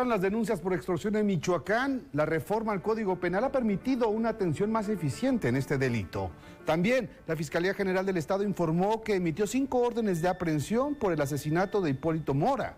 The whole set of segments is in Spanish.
dispararon las denuncias por extorsión en Michoacán. La reforma al Código Penal ha permitido una atención más eficiente en este delito. También la Fiscalía General del Estado informó que emitió 5 órdenes de aprehensión por el asesinato de Hipólito Mora.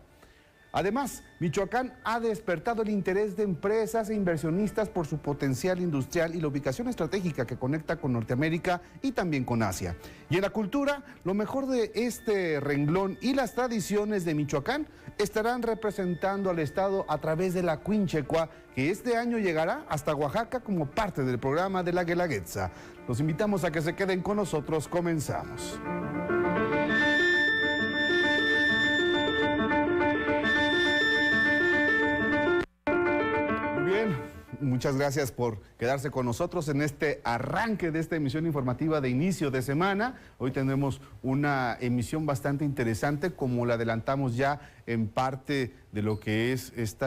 Además, Michoacán ha despertado el interés de empresas e inversionistas por su potencial industrial y la ubicación estratégica que conecta con Norteamérica y también con Asia. Y en la cultura, lo mejor de este renglón y las tradiciones de Michoacán estarán representando al estado a través de la Quinchecua, que este año llegará hasta Oaxaca como parte del programa de la Guelaguetza. Los invitamos a que se queden con nosotros. Comenzamos. Muchas gracias por quedarse con nosotros en este arranque de esta emisión informativa de inicio de semana. Hoy tendremos una emisión bastante interesante, como la adelantamos ya en parte de lo que es este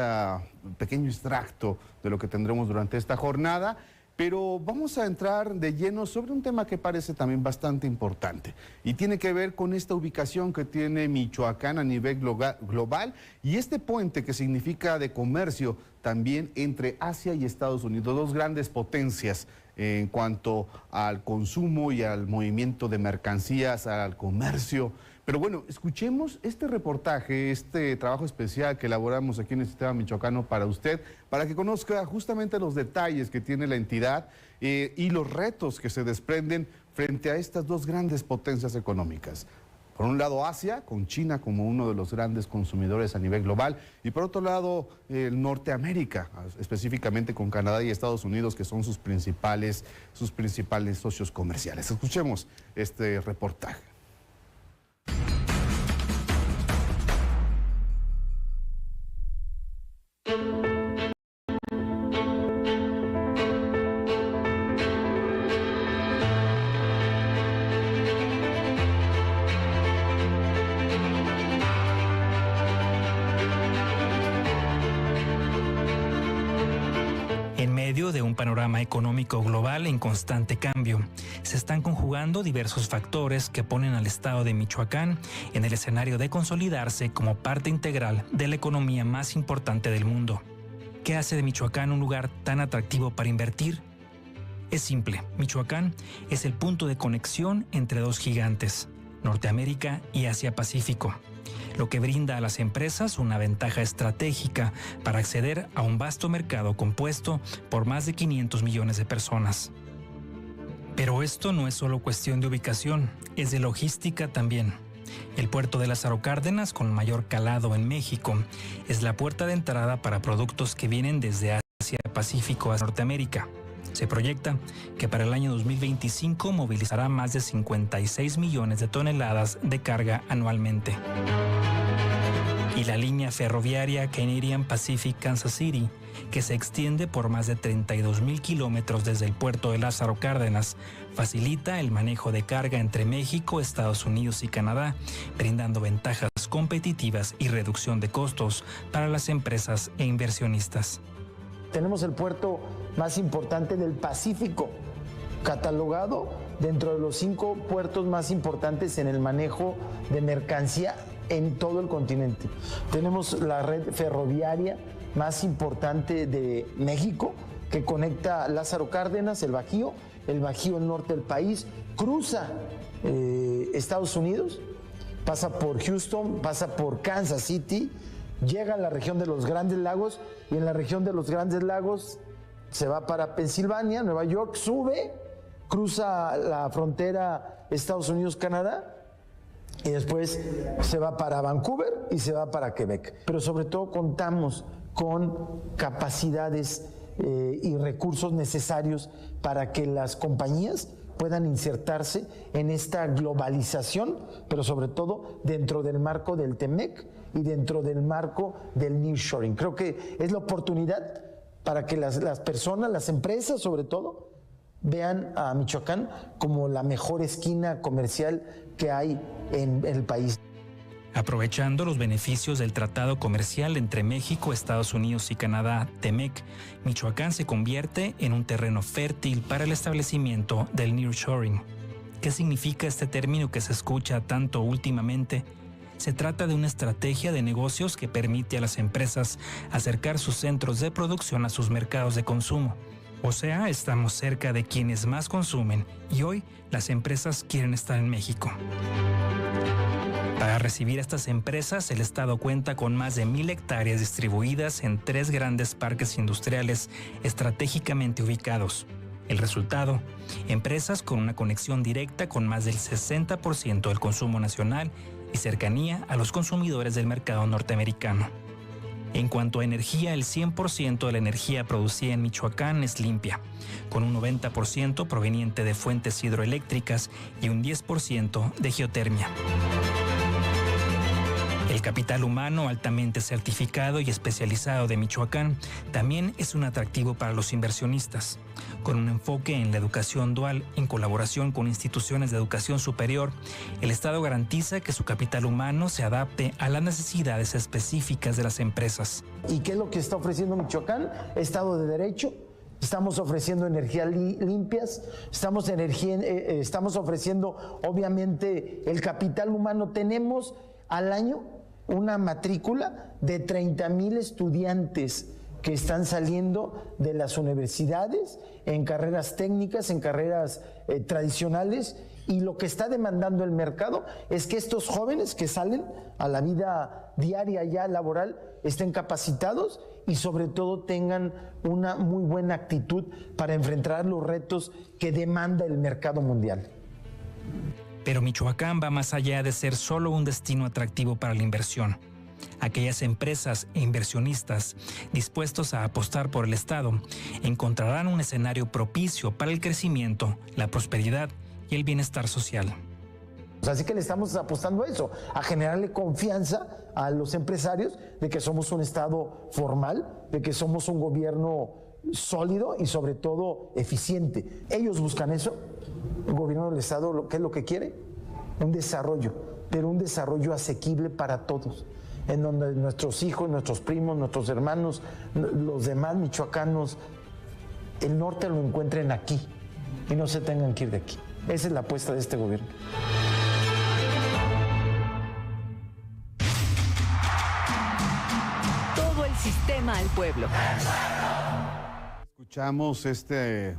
pequeño extracto de lo que tendremos durante esta jornada. Pero vamos a entrar de lleno sobre un tema que parece también bastante importante y tiene que ver con esta ubicación que tiene Michoacán a nivel global y este puente que significa de comercio también entre Asia y Estados Unidos, dos grandes potencias en cuanto al consumo y al movimiento de mercancías, al comercio. Pero bueno, escuchemos este reportaje, este trabajo especial que elaboramos aquí en el Sistema Michoacano para usted, para que conozca justamente los detalles que tiene la entidad y los retos que se desprenden frente a estas dos grandes potencias económicas. Por un lado Asia, con China como uno de los grandes consumidores a nivel global, y por otro lado Norteamérica, específicamente con Canadá y Estados Unidos, que son sus principales socios comerciales. Escuchemos este reportaje. De un panorama económico global en constante cambio, se están conjugando diversos factores que ponen al estado de Michoacán en el escenario de consolidarse como parte integral de la economía más importante del mundo. ¿Qué hace de Michoacán un lugar tan atractivo para invertir? Es simple, Michoacán es el punto de conexión entre dos gigantes, Norteamérica y Asia-Pacífico, lo que brinda a las empresas una ventaja estratégica para acceder a un vasto mercado compuesto por más de 500 millones de personas. Pero esto no es solo cuestión de ubicación, es de logística también. El puerto de Lázaro Cárdenas, con mayor calado en México, es la puerta de entrada para productos que vienen desde Asia-Pacífico a Norteamérica. Se proyecta que para el año 2025 movilizará más de 56 millones de toneladas de carga anualmente. Y la línea ferroviaria Canadian Pacific Kansas City, que se extiende por más de 32,000 kilómetros desde el puerto de Lázaro Cárdenas, facilita el manejo de carga entre México, Estados Unidos y Canadá, brindando ventajas competitivas y reducción de costos para las empresas e inversionistas. Tenemos el puerto más importante del Pacífico, catalogado dentro de los 5 puertos más importantes en el manejo de mercancía en todo el continente. Tenemos la red ferroviaria más importante de México, que conecta Lázaro Cárdenas, el Bajío el norte del país, cruza Estados Unidos, pasa por Houston, pasa por Kansas City, llega a la región de los Grandes Lagos y en la región de los Grandes Lagos se va para Pensilvania, Nueva York, sube, cruza la frontera Estados Unidos-Canadá y después se va para Vancouver y se va para Quebec. Pero sobre todo contamos con capacidades y recursos necesarios para que las compañías puedan insertarse en esta globalización, pero sobre todo dentro del marco del TEMEC y dentro del marco del nearshoring. Creo que es la oportunidad para que las personas, las empresas sobre todo, vean a Michoacán como la mejor esquina comercial que hay en el país. Aprovechando los beneficios del Tratado Comercial entre México, Estados Unidos y Canadá, TEMEC, Michoacán se convierte en un terreno fértil para el establecimiento del nearshoring. ¿Qué significa este término que se escucha tanto últimamente? Se trata de una estrategia de negocios que permite a las empresas acercar sus centros de producción a sus mercados de consumo. O sea, estamos cerca de quienes más consumen y hoy las empresas quieren estar en México. Para recibir a estas empresas, el Estado cuenta con más de 1,000 hectáreas distribuidas en 3 grandes parques industriales estratégicamente ubicados. El resultado, empresas con una conexión directa con más del 60% del consumo nacional y cercanía a los consumidores del mercado norteamericano. En cuanto a energía, el 100% de la energía producida en Michoacán es limpia, con un 90% proveniente de fuentes hidroeléctricas y un 10% de geotermia. El capital humano altamente certificado y especializado de Michoacán también es un atractivo para los inversionistas. Con un enfoque en la educación dual en colaboración con instituciones de educación superior, el Estado garantiza que su capital humano se adapte a las necesidades específicas de las empresas. ¿Y qué es lo que está ofreciendo Michoacán? Estado de Derecho. Estamos ofreciendo energías limpias, estamos ofreciendo obviamente el capital humano. Tenemos al año una matrícula de 30,000 estudiantes que están saliendo de las universidades en carreras técnicas, en carreras tradicionales, y lo que está demandando el mercado es que estos jóvenes que salen a la vida diaria ya laboral estén capacitados y sobre todo tengan una muy buena actitud para enfrentar los retos que demanda el mercado mundial. Pero Michoacán va más allá de ser solo un destino atractivo para la inversión. Aquellas empresas e inversionistas dispuestos a apostar por el Estado encontrarán un escenario propicio para el crecimiento, la prosperidad y el bienestar social. Así que le estamos apostando a eso, a generarle confianza a los empresarios de que somos un Estado formal, de que somos un gobierno sólido y sobre todo eficiente. Ellos buscan eso. El gobierno del Estado, ¿qué es lo que quiere? Un desarrollo, pero un desarrollo asequible para todos, en donde nuestros hijos, nuestros primos, nuestros hermanos, los demás michoacanos, el norte lo encuentren aquí y no se tengan que ir de aquí. Esa es la apuesta de este gobierno. Todo el sistema al pueblo. Escuchamos este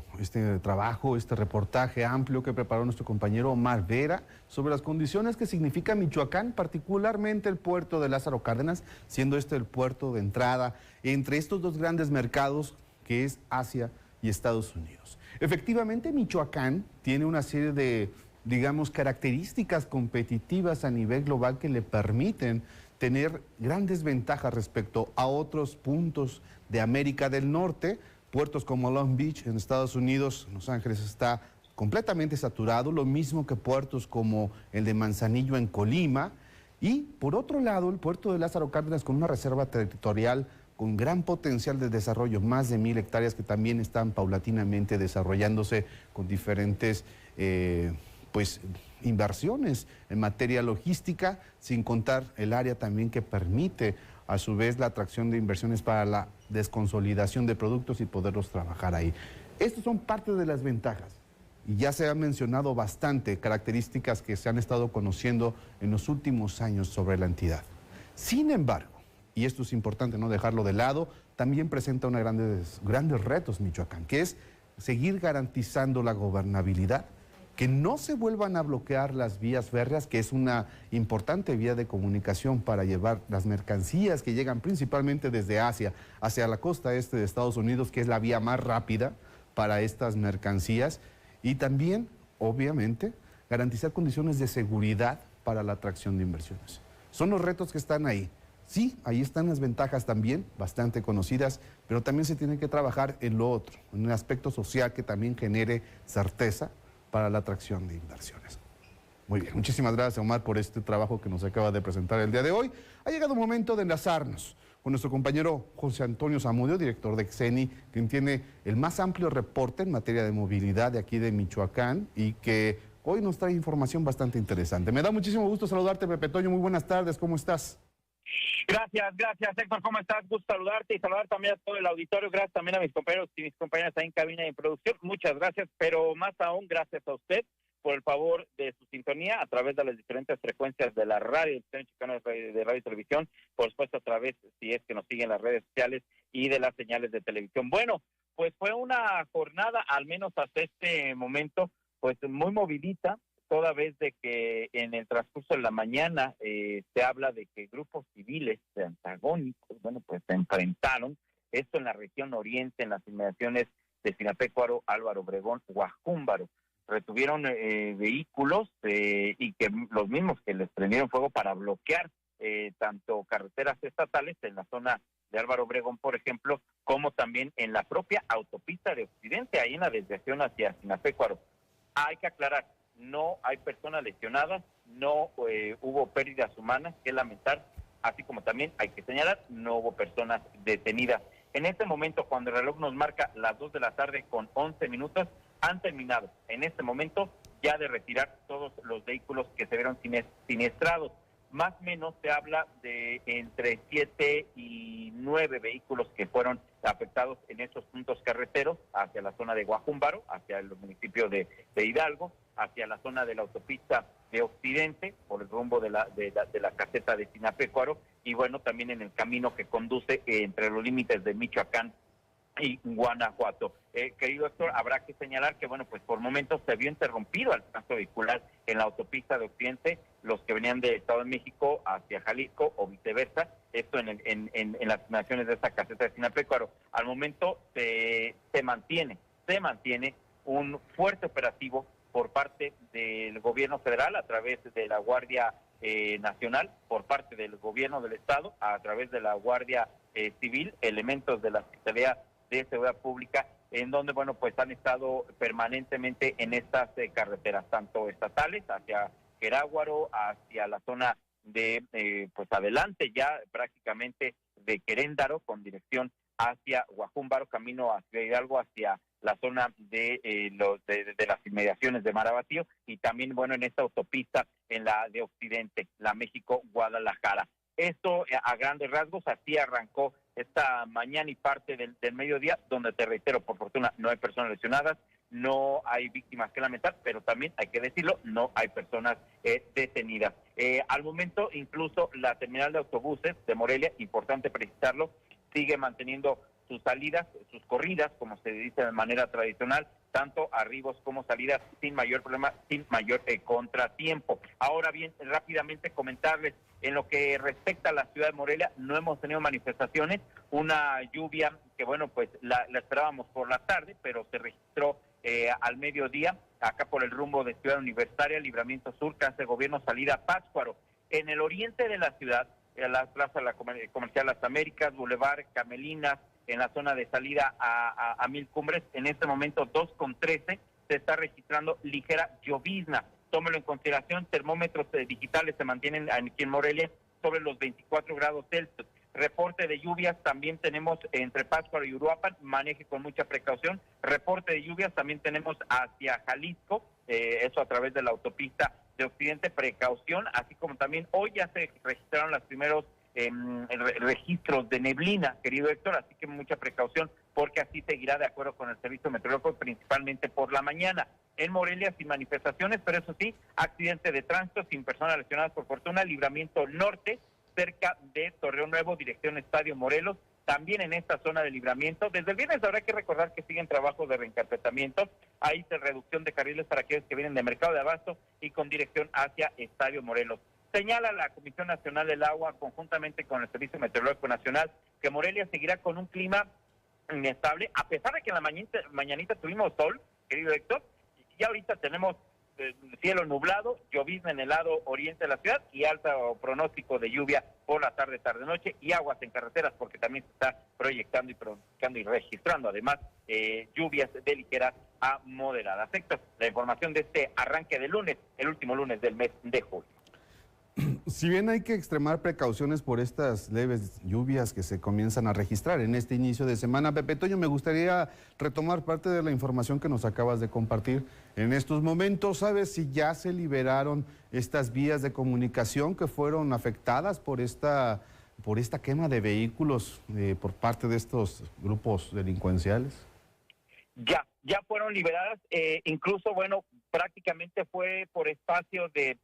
trabajo, este reportaje amplio que preparó nuestro compañero Omar Vera sobre las condiciones que significa Michoacán, particularmente el puerto de Lázaro Cárdenas, siendo este el puerto de entrada entre estos dos grandes mercados que es Asia y Estados Unidos. Efectivamente, Michoacán tiene una serie de, digamos, características competitivas a nivel global que le permiten tener grandes ventajas respecto a otros puntos de América del Norte. Puertos como Long Beach en Estados Unidos, Los Ángeles está completamente saturado, lo mismo que puertos como el de Manzanillo en Colima. Y por otro lado, el puerto de Lázaro Cárdenas con una reserva territorial con gran potencial de desarrollo, más de 1,000 hectáreas que también están paulatinamente desarrollándose con diferentes inversiones en materia logística, sin contar el área también que permite a su vez la atracción de inversiones para la desconsolidación de productos y poderlos trabajar ahí. Estas son parte de las ventajas y ya se han mencionado bastante características que se han estado conociendo en los últimos años sobre la entidad. Sin embargo, y esto es importante no dejarlo de lado, también presenta grandes retos Michoacán, que es seguir garantizando la gobernabilidad, que no se vuelvan a bloquear las vías férreas, que es una importante vía de comunicación para llevar las mercancías que llegan principalmente desde Asia hacia la costa este de Estados Unidos, que es la vía más rápida para estas mercancías, y también, obviamente, garantizar condiciones de seguridad para la atracción de inversiones. Son los retos que están ahí. Sí, ahí están las ventajas también, bastante conocidas, pero también se tiene que trabajar en lo otro, en un aspecto social que también genere certeza para la atracción de inversiones. Muy bien, muchísimas gracias Omar por este trabajo que nos acaba de presentar el día de hoy. Ha llegado el momento de enlazarnos con nuestro compañero José Antonio Zamudio, director de Xeni, quien tiene el más amplio reporte en materia de movilidad de aquí de Michoacán y que hoy nos trae información bastante interesante. Me da muchísimo gusto saludarte, Pepe Toño. Muy buenas tardes, ¿cómo estás? Gracias, Héctor, ¿cómo estás? Gusto saludarte y saludar también a todo el auditorio, gracias también a mis compañeros y mis compañeras ahí en cabina de producción, muchas gracias, pero más aún gracias a usted por el favor de su sintonía a través de las diferentes frecuencias de la radio, del Sistema Mexicano de Radio y Televisión, por supuesto a través, si es que nos siguen las redes sociales, y de las señales de televisión. Bueno, pues fue una jornada, al menos hasta este momento, pues muy movidita, toda vez de que en el transcurso de la mañana se habla de que grupos civiles antagónicos, bueno, pues se enfrentaron, esto en la región oriente, en las inmediaciones de Sinapecuaro, Álvaro Obregón, Guajúmbaro. Retuvieron vehículos y que los mismos que les prendieron fuego para bloquear tanto carreteras estatales en la zona de Álvaro Obregón, por ejemplo, como también en la propia autopista de Occidente, ahí en la desviación hacia Sinapecuaro. Hay que aclarar, no hay personas lesionadas, no hubo pérdidas humanas que lamentar, así como también hay que señalar, no hubo personas detenidas. En este momento, cuando el reloj nos marca las 2 de la tarde con 11 minutos, han terminado en este momento ya de retirar todos los vehículos que se vieron siniestrados. Más o menos se habla de entre 7 y 9 vehículos que fueron afectados en esos puntos carreteros, hacia la zona de Guajúmbaro, hacia el municipio de Hidalgo, hacia la zona de la autopista de Occidente, por el rumbo de la caseta de Sinapecuaro, y bueno, también en el camino que conduce entre los límites de Michoacán y Guanajuato. Querido Héctor, habrá que señalar que, bueno, pues por momentos se vio interrumpido el tránsito vehicular en la autopista de Occidente, los que venían del Estado de México hacia Jalisco o viceversa, esto en las naciones de esta caseta de Sinapecuaro. Al momento se mantiene un fuerte operativo por parte del gobierno federal a través de la Guardia Nacional, por parte del gobierno del Estado, a través de la Guardia Civil, elementos de la Secretaría de Seguridad Pública, en donde, bueno, pues han estado permanentemente en estas carreteras, tanto estatales, hacia Queráguaro, hacia la zona de, pues adelante ya prácticamente de Queréndaro, con dirección hacia Guajúmbaro, camino hacia Hidalgo, hacia la zona de las inmediaciones de Marabatío, y también, bueno, en esta autopista, en la de Occidente, la México-Guadalajara. Esto a grandes rasgos, así arrancó esta mañana y parte del mediodía, donde te reitero, por fortuna no hay personas lesionadas, no hay víctimas que lamentar, pero también hay que decirlo, no hay personas detenidas. Al momento, incluso la terminal de autobuses de Morelia, importante precisarlo, sigue manteniendo sus salidas, sus corridas, como se dice de manera tradicional, tanto arribos como salidas sin mayor problema, sin mayor contratiempo. Ahora bien, rápidamente comentarles, en lo que respecta a la ciudad de Morelia, no hemos tenido manifestaciones, una lluvia que, bueno, pues la esperábamos por la tarde, pero se registró al mediodía, acá por el rumbo de Ciudad Universitaria, Libramiento Sur, Casa de Gobierno, salida Pátzcuaro. En el oriente de la ciudad, en la plaza comercial Las Américas, Boulevard Camelinas, en la zona de salida a Mil Cumbres, en este momento 2:13, se está registrando ligera llovizna. Tómelo en consideración, termómetros digitales se mantienen aquí en Morelia sobre los 24 grados Celsius. Reporte de lluvias también tenemos entre Pátzcuaro y Uruapan, maneje con mucha precaución. Reporte de lluvias también tenemos hacia Jalisco, eso a través de la autopista de Occidente, precaución, así como también hoy ya se registraron los primeros registros de neblina, querido Héctor, así que mucha precaución, porque así seguirá de acuerdo con el servicio meteorológico, principalmente por la mañana. En Morelia sin manifestaciones, pero eso sí, accidente de tránsito sin personas lesionadas por fortuna, Libramiento Norte, cerca de Torreón Nuevo, dirección Estadio Morelos, también en esta zona de Libramiento. Desde el viernes habrá que recordar que siguen trabajos de reencarpetamiento, hay reducción de carriles para aquellos que vienen de Mercado de Abasto y con dirección hacia Estadio Morelos. Señala la Comisión Nacional del Agua, conjuntamente con el Servicio Meteorológico Nacional, que Morelia seguirá con un clima inestable, a pesar de que en la mañanita tuvimos sol, querido Héctor, y ahorita tenemos cielo nublado, llovizna en el lado oriente de la ciudad y alto pronóstico de lluvia por la tarde, noche, y aguas en carreteras, porque también se está proyectando y registrando además lluvias de ligeras a moderadas. Héctor, la información de este arranque de lunes, el último lunes del mes de julio. Si bien hay que extremar precauciones por estas leves lluvias que se comienzan a registrar en este inicio de semana, Pepe Toño, me gustaría retomar parte de la información que nos acabas de compartir en estos momentos. ¿Sabes si ya se liberaron estas vías de comunicación que fueron afectadas por esta quema de vehículos por parte de estos grupos delincuenciales? Ya fueron liberadas, incluso, bueno, prácticamente fue por espacio de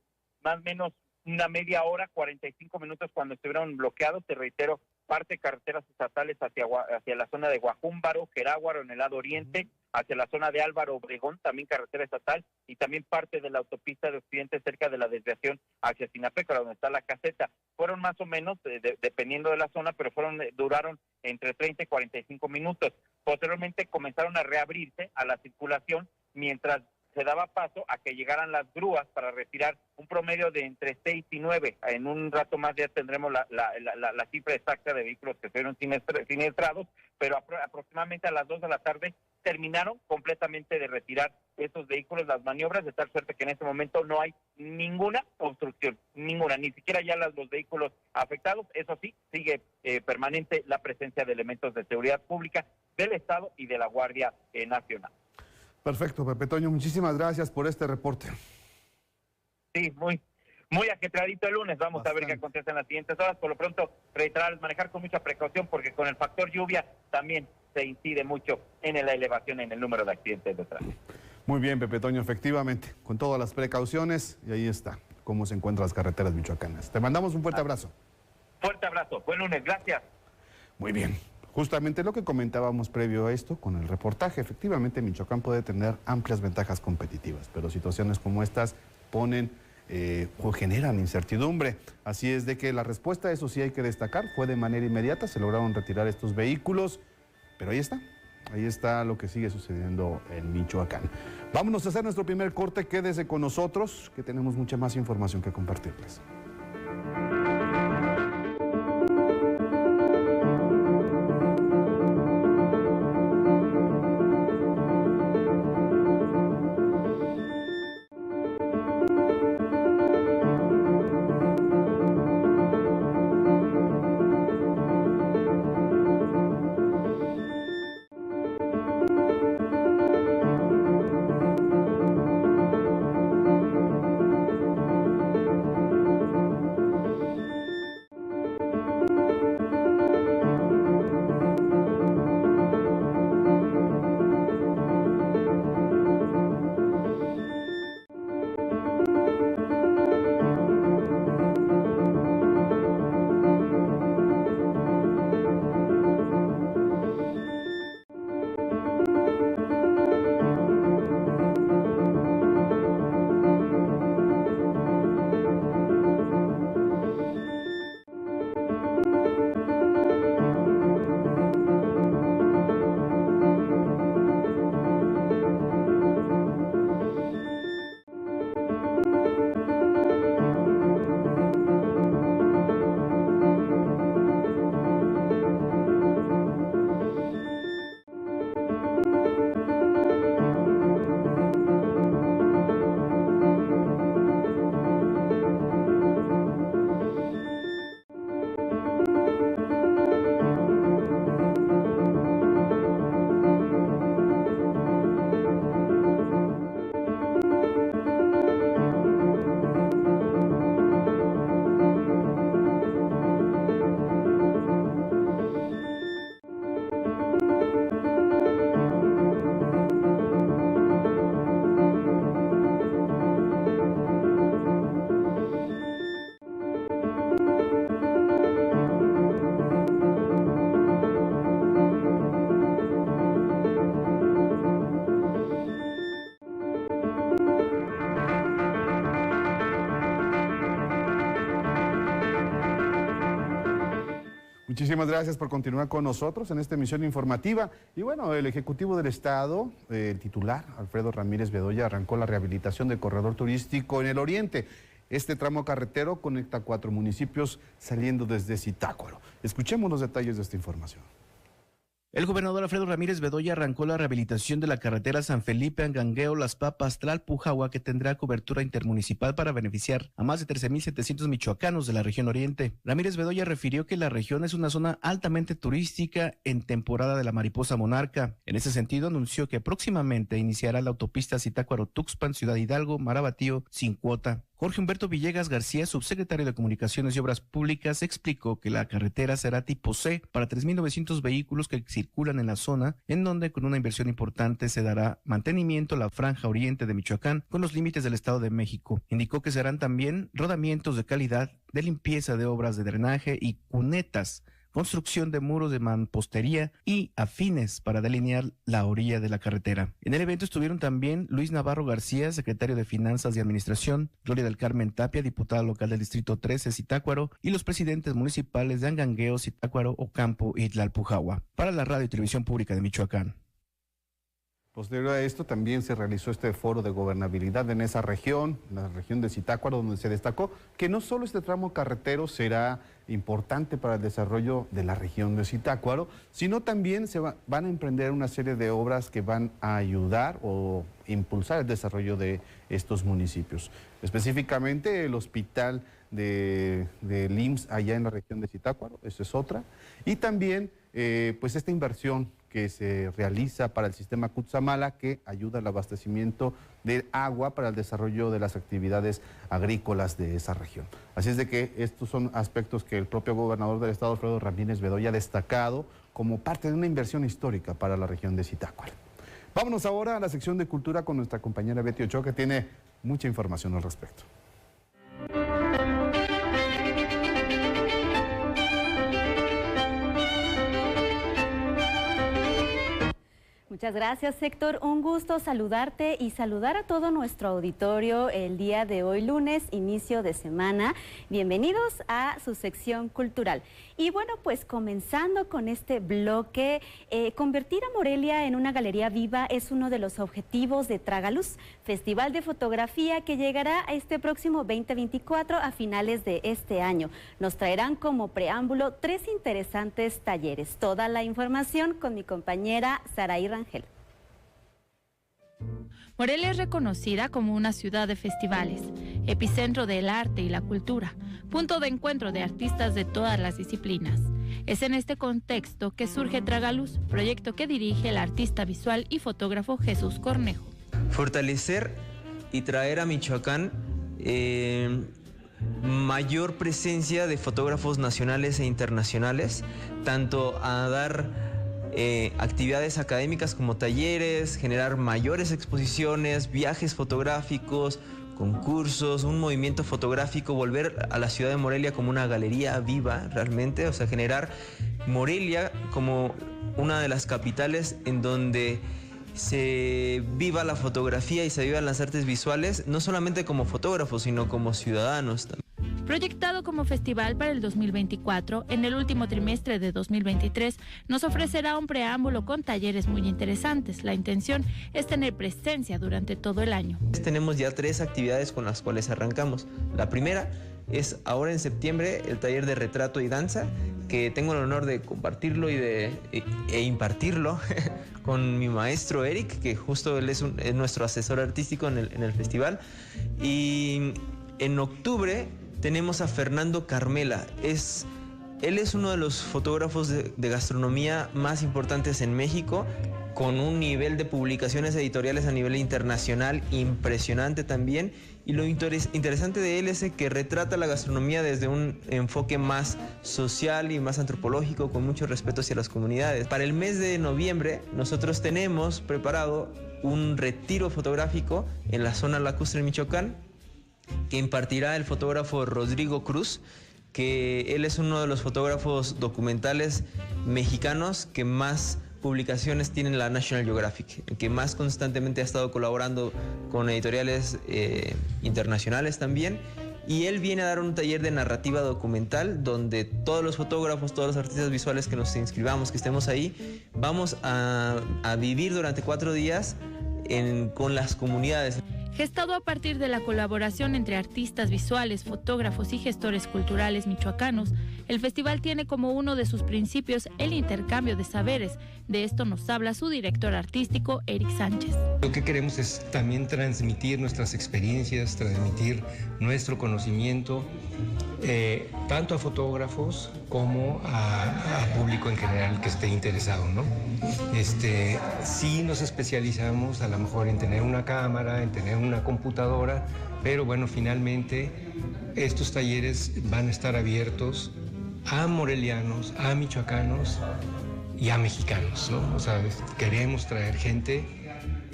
más o menos una media hora, 45 minutos cuando estuvieron bloqueados. Te reitero, parte de carreteras estatales hacia la zona de Guajúmbaro, Jeráguaro en el lado oriente, hacia la zona de Álvaro Obregón, también carretera estatal, y también parte de la autopista de Occidente cerca de la desviación hacia Sinapecuaro, donde está la caseta. Fueron más o menos, dependiendo de la zona, pero duraron entre 30 y 45 minutos. Posteriormente comenzaron a reabrirse a la circulación mientras se daba paso a que llegaran las grúas para retirar un promedio de entre 6 y 9. En un rato más ya tendremos la cifra exacta de vehículos que fueron siniestrados, pero aproximadamente a las 2 de la tarde terminaron completamente de retirar esos vehículos, las maniobras, de tal suerte que en este momento no hay ninguna obstrucción, ninguna, ni siquiera ya los vehículos afectados. Eso sí, sigue permanente la presencia de elementos de seguridad pública del Estado y de la Guardia Nacional. Perfecto, Pepe Toño, muchísimas gracias por este reporte. Sí, muy ajetradito el lunes. Vamos a ver qué acontece en las siguientes horas. Por lo pronto, reiterar, manejar con mucha precaución, porque con el factor lluvia también se incide mucho en la elevación en el número de accidentes de tránsito. Muy bien, Pepe Toño, efectivamente, con todas las precauciones, y ahí está cómo se encuentran las carreteras michoacanas. Te mandamos un fuerte abrazo. Fuerte abrazo, buen lunes, gracias. Muy bien. Justamente lo que comentábamos previo a esto con el reportaje, efectivamente Michoacán puede tener amplias ventajas competitivas, pero situaciones como estas ponen o generan incertidumbre. Así es de que la respuesta, eso sí hay que destacar, fue de manera inmediata, se lograron retirar estos vehículos, pero ahí está lo que sigue sucediendo en Michoacán. Vámonos a hacer nuestro primer corte, quédese con nosotros, que tenemos mucha más información que compartirles. Muchísimas gracias por continuar con nosotros en esta emisión informativa. Y bueno, el Ejecutivo del Estado, el titular, Alfredo Ramírez Bedoya, arrancó la rehabilitación del corredor turístico en el oriente. Este tramo carretero conecta 4 municipios saliendo desde Zitácuaro. Escuchemos los detalles de esta información. El gobernador Alfredo Ramírez Bedoya arrancó la rehabilitación de la carretera San Felipe, Angangueo, Las Papas, Tlalpujahua, que tendrá cobertura intermunicipal para beneficiar a más de 13,700 michoacanos de la región oriente. Ramírez Bedoya refirió que la región es una zona altamente turística en temporada de la mariposa monarca. En ese sentido, anunció que próximamente iniciará la autopista Zitácuaro-Tuxpan, Ciudad Hidalgo, Marabatío, sin cuota. Jorge Humberto Villegas García, subsecretario de Comunicaciones y Obras Públicas, explicó que la carretera será tipo C para 3.900 vehículos que circulan en la zona, en donde con una inversión importante se dará mantenimiento a la franja oriente de Michoacán con los límites del Estado de México. Indicó que serán también rodamientos de calidad, de limpieza de obras de drenaje y cunetas, construcción de muros de mampostería y afines para delinear la orilla de la carretera. En el evento estuvieron también Luis Navarro García, secretario de Finanzas y Administración, Gloria del Carmen Tapia, diputada local del Distrito 13, Zitácuaro, y los presidentes municipales de Angangueo, Zitácuaro, Ocampo y Tlalpujahua. Para la Radio y Televisión Pública de Michoacán. Posterior a esto también se realizó este foro de gobernabilidad en esa región, la región de Zitácuaro, donde se destacó que no solo este tramo carretero será importante para el desarrollo de la región de Zitácuaro, sino también van a emprender una serie de obras que van a ayudar o impulsar el desarrollo de estos municipios. Específicamente el hospital de IMSS allá en la región de Zitácuaro, esa es otra, y también pues esta inversión que se realiza para el sistema Cutzamala, que ayuda al abastecimiento de agua para el desarrollo de las actividades agrícolas de esa región. Así es de que estos son aspectos que el propio gobernador del estado, Alfredo Ramírez Bedoya, ha destacado como parte de una inversión histórica para la región de Zitácuaro. Vámonos ahora a la sección de cultura con nuestra compañera Betty Ochoa, que tiene mucha información al respecto. Muchas gracias, Héctor. Un gusto saludarte y saludar a todo nuestro auditorio el día de hoy, lunes, inicio de semana. Bienvenidos a su sección cultural. Y bueno, pues comenzando con este bloque, convertir a Morelia en una galería viva es uno de los objetivos de Tragaluz, festival de fotografía que llegará este próximo 2024 a finales de este año. Nos traerán como preámbulo 3 interesantes talleres. Toda la información con mi compañera Saraí Rangel. Morelia es reconocida como una ciudad de festivales, epicentro del arte y la cultura, punto de encuentro de artistas de todas las disciplinas. Es en este contexto que surge Tragaluz, proyecto que dirige el artista visual y fotógrafo Jesús Cornejo. Fortalecer y traer a Michoacán mayor presencia de fotógrafos nacionales e internacionales, tanto a dar actividades académicas como talleres, generar mayores exposiciones, viajes fotográficos, concursos, un movimiento fotográfico, volver a la ciudad de Morelia como una galería viva realmente, o sea, generar Morelia como una de las capitales en donde se viva la fotografía y se vivan las artes visuales, no solamente como fotógrafos, sino como ciudadanos también. Proyectado como festival para el 2024, en el último trimestre de 2023 nos ofrecerá un preámbulo con talleres muy interesantes. La intención es tener presencia durante todo el año. Tenemos ya 3 actividades con las cuales arrancamos. La primera es ahora en septiembre el taller de retrato y danza, que tengo el honor de compartirlo e impartirlo con mi maestro Eric, que justo él es nuestro asesor artístico en el festival. Y en octubre tenemos a Fernando Carmela. Él es uno de los fotógrafos de gastronomía más importantes en México, con un nivel de publicaciones editoriales a nivel internacional impresionante también. Y lo interesante de él es que retrata la gastronomía desde un enfoque más social y más antropológico, con mucho respeto hacia las comunidades. Para el mes de noviembre nosotros tenemos preparado un retiro fotográfico en la zona lacustre en Michoacán, que impartirá el fotógrafo Rodrigo Cruz, que él es uno de los fotógrafos documentales mexicanos que más publicaciones tiene en la National Geographic, que más constantemente ha estado colaborando con editoriales internacionales también. Y él viene a dar un taller de narrativa documental donde todos los fotógrafos, todos los artistas visuales que nos inscribamos, que estemos ahí, vamos a vivir durante 4 días con las comunidades. Gestado a partir de la colaboración entre artistas visuales, fotógrafos y gestores culturales michoacanos, el festival tiene como uno de sus principios el intercambio de saberes. De esto nos habla su director artístico, Eric Sánchez. Lo que queremos es también transmitir nuestras experiencias, transmitir nuestro conocimiento, tanto a fotógrafos como a público en general que esté interesado, ¿no? Sí nos especializamos a lo mejor en tener una cámara, en tener en una computadora, pero bueno, finalmente estos talleres van a estar abiertos a morelianos, a michoacanos y a mexicanos, ¿no? O sea, queremos traer gente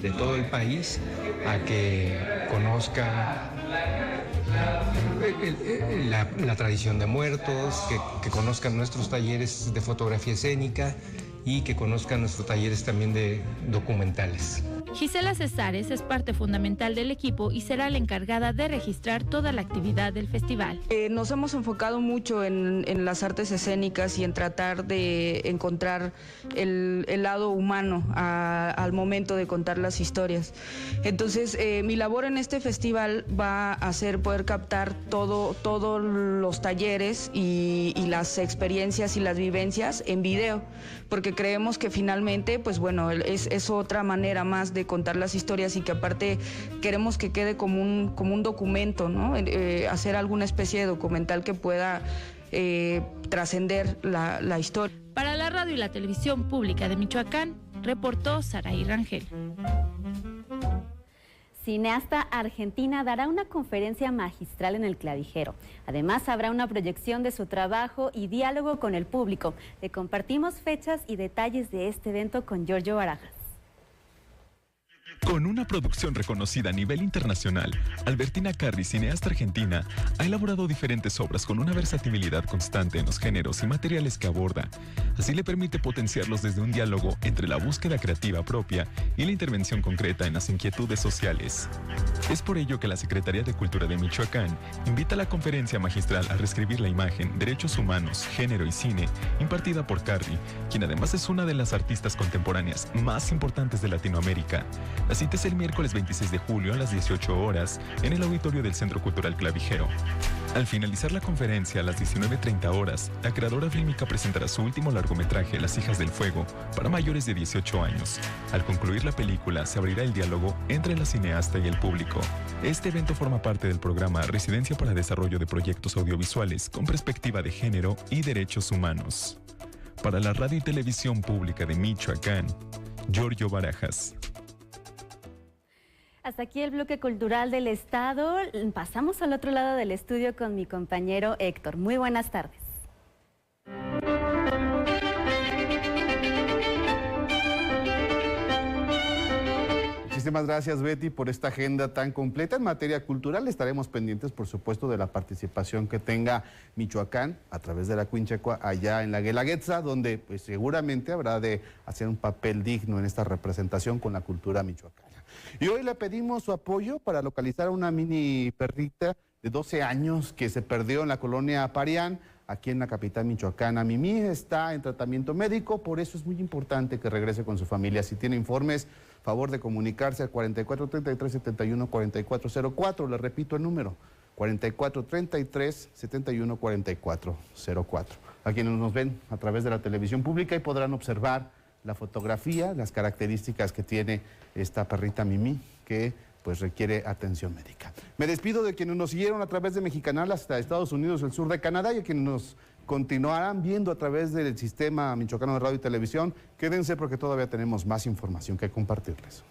de todo el país a que conozca la tradición de muertos, que conozcan nuestros talleres de fotografía escénica y que conozcan nuestros talleres también de documentales. Gisela Cesares es parte fundamental del equipo y será la encargada de registrar toda la actividad del festival. Nos hemos enfocado mucho en las artes escénicas y en tratar de encontrar el lado humano al momento de contar las historias. Entonces, mi labor en este festival va a ser poder captar todos los talleres y las experiencias y las vivencias en video, porque creemos que finalmente, pues bueno, es otra manera más de contar las historias y que aparte queremos que quede como un documento, ¿no? Hacer alguna especie de documental que pueda trascender la historia. Para la radio y la televisión pública de Michoacán, reportó Saraí Rangel. Cineasta argentina dará una conferencia magistral en el Clavijero. Además, habrá una proyección de su trabajo y diálogo con el público. Le compartimos fechas y detalles de este evento con Giorgio Barajas. Con una producción reconocida a nivel internacional, Albertina Carri, cineasta argentina, ha elaborado diferentes obras con una versatilidad constante en los géneros y materiales que aborda. Así le permite potenciarlos desde un diálogo entre la búsqueda creativa propia y la intervención concreta en las inquietudes sociales. Es por ello que la Secretaría de Cultura de Michoacán invita a la conferencia magistral a reescribir la imagen, derechos humanos, género y cine, impartida por Carri, quien además es una de las artistas contemporáneas más importantes de Latinoamérica. La cita es el miércoles 26 de julio a las 18 horas en el auditorio del Centro Cultural Clavijero. Al finalizar la conferencia a las 19:30 horas, la creadora fílmica presentará su último largometraje, Las Hijas del Fuego, para mayores de 18 años. Al concluir la película, se abrirá el diálogo entre la cineasta y el público. Este evento forma parte del programa Residencia para Desarrollo de Proyectos Audiovisuales con Perspectiva de Género y Derechos Humanos. Para la radio y televisión pública de Michoacán, Giorgio Barajas. Hasta aquí el bloque cultural del Estado. Pasamos al otro lado del estudio con mi compañero Héctor. Muy buenas tardes. Muchísimas gracias, Betty, por esta agenda tan completa. En materia cultural estaremos pendientes, por supuesto, de la participación que tenga Michoacán a través de la Quinchecua allá en la Guelaguetza, donde pues seguramente habrá de hacer un papel digno en esta representación con la cultura michoacana. Y hoy le pedimos su apoyo para localizar a una mini perrita de 12 años que se perdió en la colonia Parián, aquí en la capital michoacana. Mimi está en tratamiento médico, por eso es muy importante que regrese con su familia. Si tiene informes, favor de comunicarse al 4433-71-4404. Le repito el número, 4433-71-4404. A quienes nos ven a través de la televisión pública y podrán observar la fotografía, las características que tiene esta perrita Mimi, que pues requiere atención médica. Me despido de quienes nos siguieron a través de Mexicanal hasta Estados Unidos, el sur de Canadá, y a quienes nos continuarán viendo a través del sistema michoacano de radio y televisión. Quédense porque todavía tenemos más información que compartirles.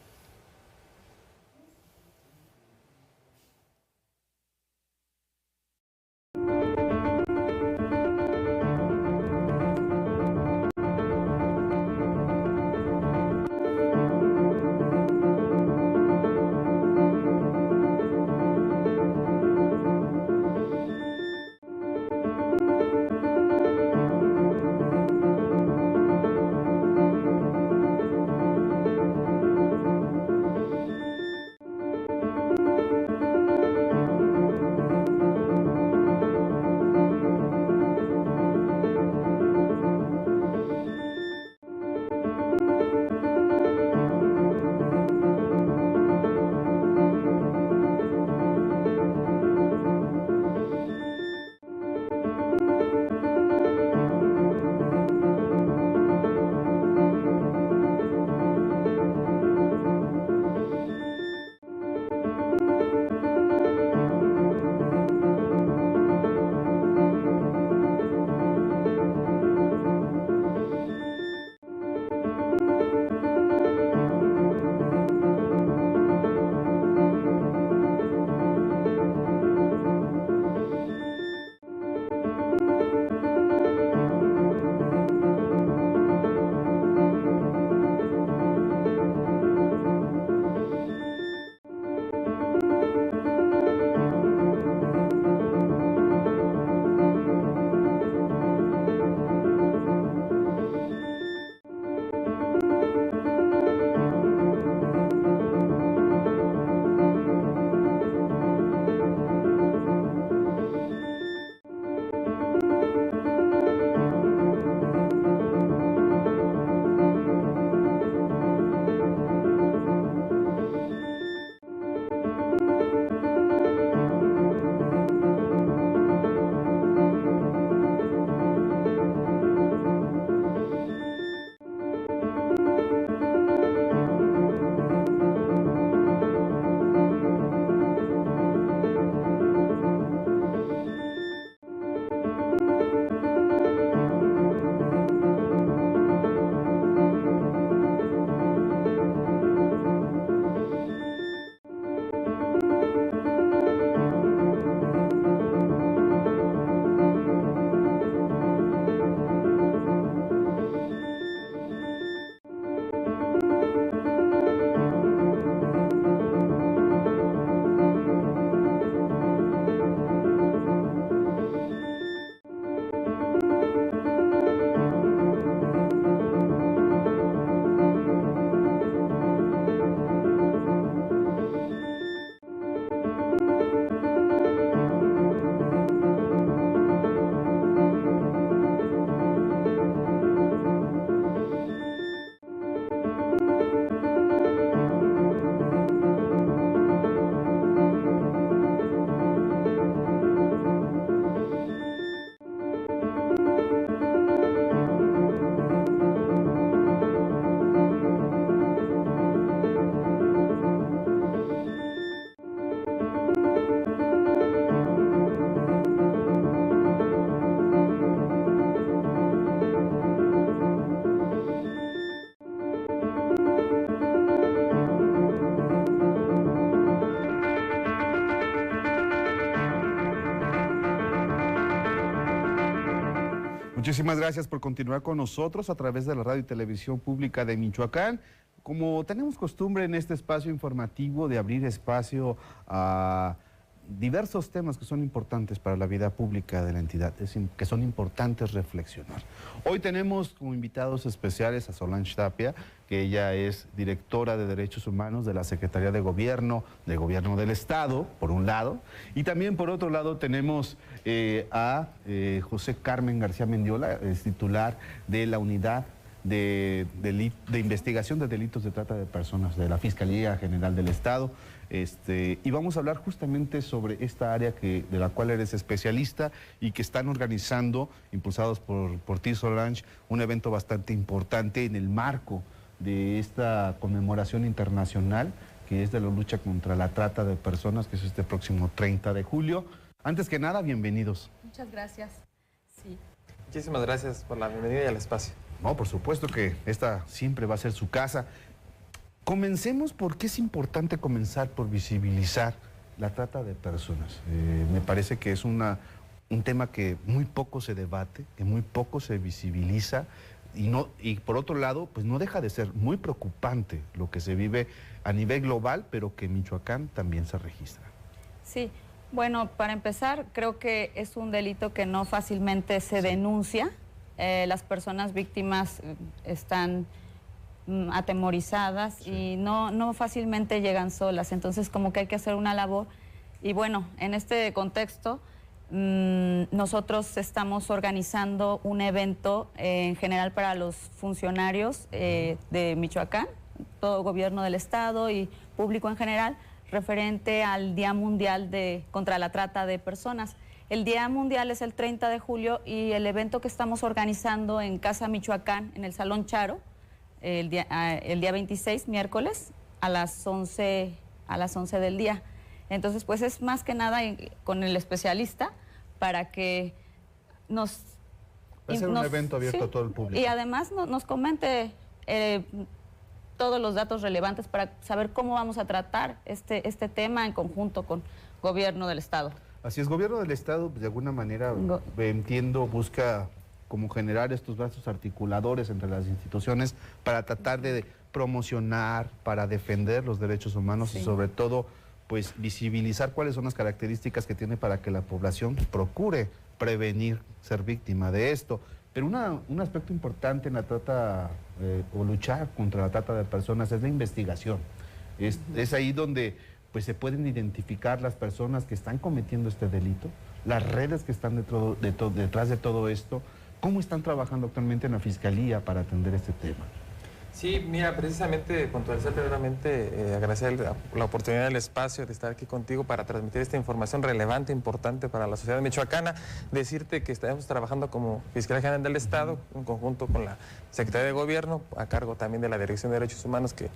Muchísimas gracias por continuar con nosotros a través de la radio y televisión pública de Michoacán. Como tenemos costumbre en este espacio informativo de abrir espacio a diversos temas que son importantes para la vida pública de la entidad, que son importantes reflexionar. Hoy tenemos como invitados especiales a Solange Tapia, que ella es directora de Derechos Humanos de la Secretaría de Gobierno del Estado, por un lado, y también por otro lado tenemos a José Carmen García Mendiola, es titular de la Unidad de Investigación de Delitos de Trata de Personas de la Fiscalía General del Estado. Y vamos a hablar justamente sobre esta área de la cual eres especialista y que están organizando, impulsados por ti, Solange, un evento bastante importante en el marco de esta conmemoración internacional que es de la lucha contra la trata de personas, que es este próximo 30 de julio. Antes que nada, bienvenidos. Muchas gracias. Sí. Muchísimas gracias por la bienvenida y al espacio. No, por supuesto que esta siempre va a ser su casa. Comencemos porque es importante comenzar por visibilizar la trata de personas. Me parece que es un tema que muy poco se debate, que muy poco se visibiliza y por otro lado, pues no deja de ser muy preocupante lo que se vive a nivel global, pero que en Michoacán también se registra. Sí, bueno, para empezar, creo que es un delito que no fácilmente se denuncia. Las personas víctimas están atemorizadas y no fácilmente llegan solas, entonces como que hay que hacer una labor. Y bueno, en este contexto nosotros estamos organizando un evento en general para los funcionarios de Michoacán, todo gobierno del estado y público en general, referente al Día Mundial contra la Trata de Personas. El Día Mundial es el 30 de julio y el evento que estamos organizando en Casa Michoacán, en el Salón Charo, el día 26, miércoles, a las 11 del día. Entonces, pues es más que nada con el especialista para que nos... Va a ser un evento abierto a todo el público. Y además nos comente todos los datos relevantes para saber cómo vamos a tratar este tema en conjunto con Gobierno del Estado. Así es, Gobierno del Estado, de alguna manera, entiendo, busca como generar estos brazos articuladores entre las instituciones para tratar de promocionar, para defender los derechos humanos y sobre todo, pues visibilizar cuáles son las características que tiene para que la población procure prevenir ser víctima de esto. Pero un aspecto importante en la trata o luchar contra la trata de personas es la investigación. Es ahí donde pues se pueden identificar las personas que están cometiendo este delito, las redes que están detrás de todo esto. ¿Cómo están trabajando actualmente en la Fiscalía para atender este tema? Sí, mira, precisamente puntualizar primeramente, agradecer la oportunidad del espacio de estar aquí contigo para transmitir esta información relevante, importante para la sociedad michoacana. Decirte que estamos trabajando como Fiscalía General del Estado, en conjunto con la Secretaría de Gobierno, a cargo también de la Dirección de Derechos Humanos que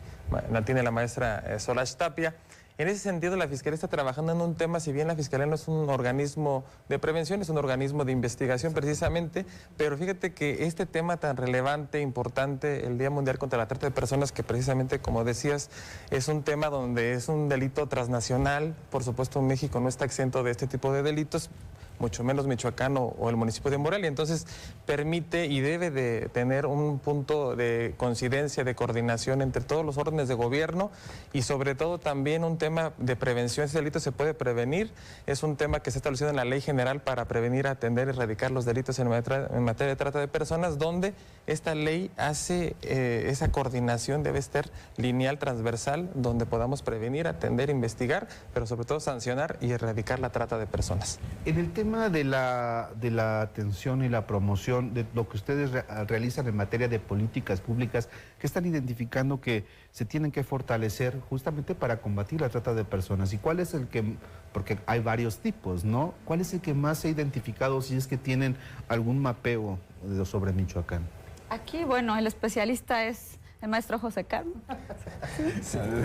tiene la maestra Solange Tapia. En ese sentido, la Fiscalía está trabajando en un tema, si bien la Fiscalía no es un organismo de prevención, es un organismo de investigación precisamente, pero fíjate que este tema tan relevante, importante, el Día Mundial contra la Trata de Personas, que precisamente, como decías, es un tema donde es un delito transnacional, por supuesto México no está exento de este tipo de delitos, mucho menos Michoacán o el municipio de Morelia. Entonces permite y debe de tener un punto de coincidencia, de coordinación entre todos los órdenes de gobierno y sobre todo también un tema de prevención. Ese delito se puede prevenir, es un tema que se ha establecido en la Ley General para prevenir, atender y erradicar los delitos en materia de trata de personas, donde esta ley hace esa coordinación, debe estar lineal, transversal, donde podamos prevenir, atender, investigar, pero sobre todo sancionar y erradicar la trata de personas. En el tema de la atención y la promoción de lo que ustedes realizan en materia de políticas públicas, ¿qué están identificando que se tienen que fortalecer justamente para combatir la trata de personas? ¿Y cuál es el que, porque hay varios tipos, ¿no? ¿Cuál es el que más se ha identificado, si es que tienen algún mapeo sobre Michoacán? Aquí, bueno, el especialista es el maestro José Carlos.